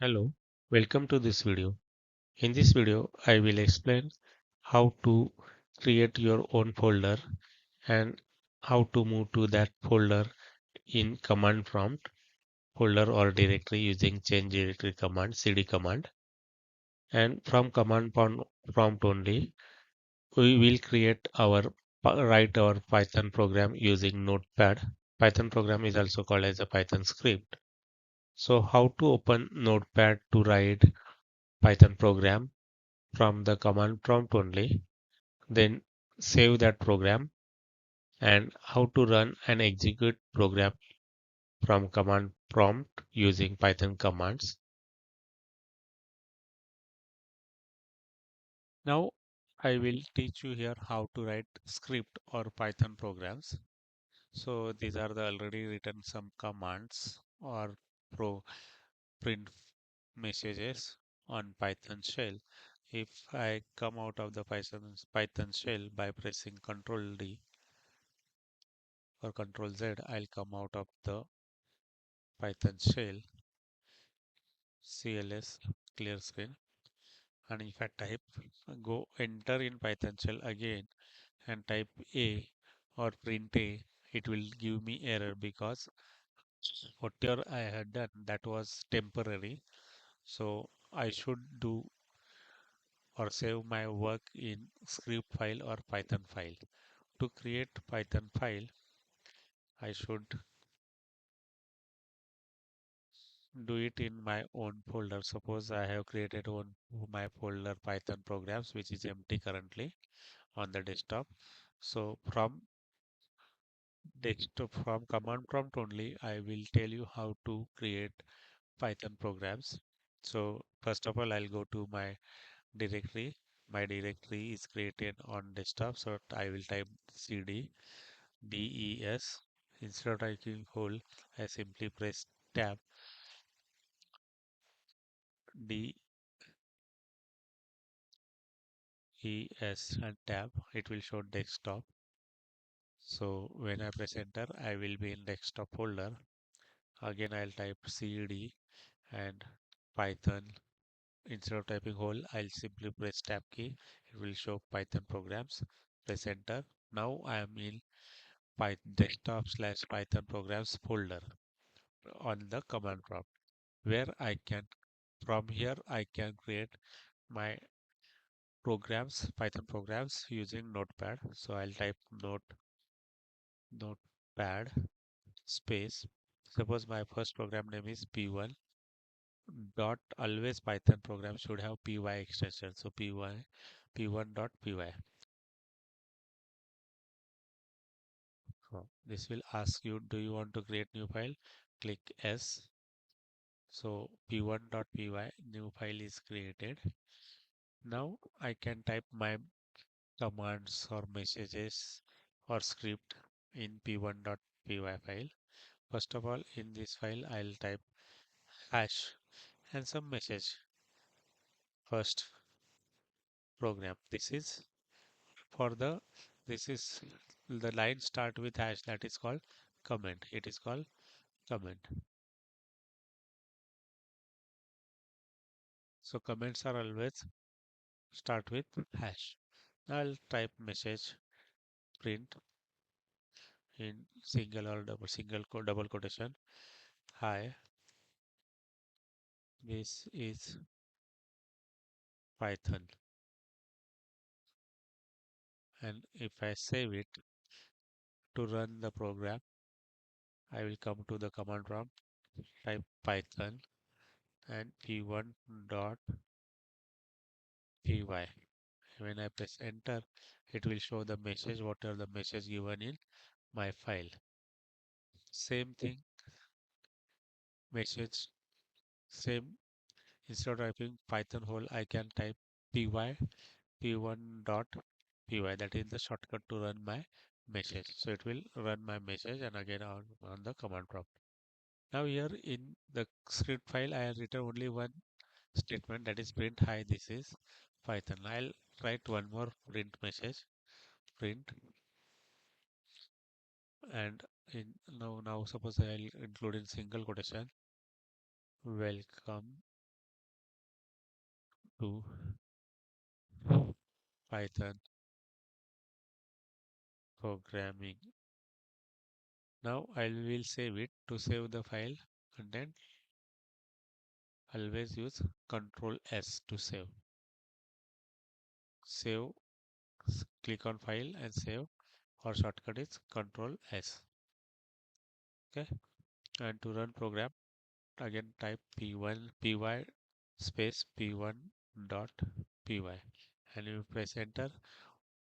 Hello, welcome to this video. In this video, I will explain how to create your own folder and how to move to that folder in command prompt folder or directory using change directory command cd command. And from prompt only, we will write our Python program using notepad. Python program is also called as a Python script. So how to open notepad to write Python program from the command prompt only, then save that program, and how to run and execute program from command prompt using Python commands. Now I will teach you here how to write script or Python programs. So these are the already written some commands or pro print messages on Python shell. If I come out of the Python shell by pressing Ctrl D or Control Z, I'll come out of the Python shell, CLS, clear screen, and if I type go enter in Python shell again and type A or print A, it will give me error because whatever I had done that was temporary. So I should do or save my work in script file or Python file. To create Python file, I should do it in my own folder. Suppose I have created my folder Python programs, which is empty currently on the desktop. So from command prompt only, I will tell you how to create Python programs. So first of all, I'll go to my directory. My directory is created on desktop, so I will type cd des. Instead of typing whole, I simply press tab des and tab. It will show desktop. So when I press enter, I will be in desktop folder. Again, I'll type cd and Python. Instead of typing whole, I'll simply press tab key. It will show Python programs. Press enter. Now I am in desktop/Python programs folder on the command prompt where I can from here I can create my Python programs using notepad. So I'll type notepad space. Suppose my first program name is P1 dot always Python program should have py extension. So p1 dot py. So this will ask you, do you want to create new file? Click yes. So p1 dot py new file is created. Now I can type my commands or messages or script in p1 dot py file. First of all, in this file, I'll type hash and some message. First program. For the this is the line start with hash, that is called comment. It is called comment. So comments are always start with hash. I'll type message print in single or double quotation. Hi, this is Python. And if I save it to run the program, I will come to the command prompt, type Python and p1 dot py. When I press enter, it will show the message, whatever the message given in my file. Same thing, message, same. Instead of typing Python whole, I can type py p1 dot py. That is the shortcut to run my message. So it will run my message and again on the command prompt. Now here in the script file, I have written only one statement, that is print hi, this is Python. I'll write one more print message, print, and now suppose I'll include in single quotation, welcome to Python programming. Now I will save it. To save the file content, always use Control S to save. Save, click on file and save, or shortcut is Control S. Okay, and to run program, again type py space p1 dot py, and you press enter.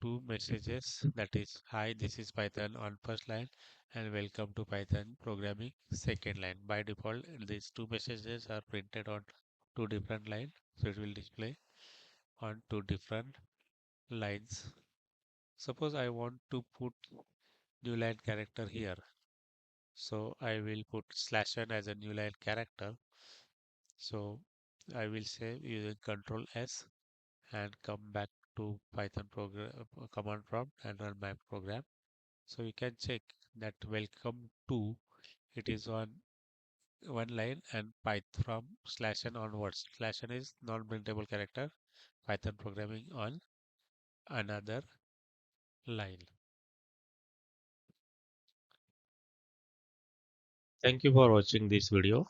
Two messages, that is, hi, this is Python on first line and welcome to Python programming second line. By default, these two messages are printed on two different lines, so it will display on two different lines. Suppose I want to put new line character here, so I will put /n as a new line character. So I will say using Control S and come back to Python program command prompt and run my program. So you can check that welcome to, it is on one line, and Python from /n onwards. /n is non-printable character. Python programming on another line. Thank you for watching this video.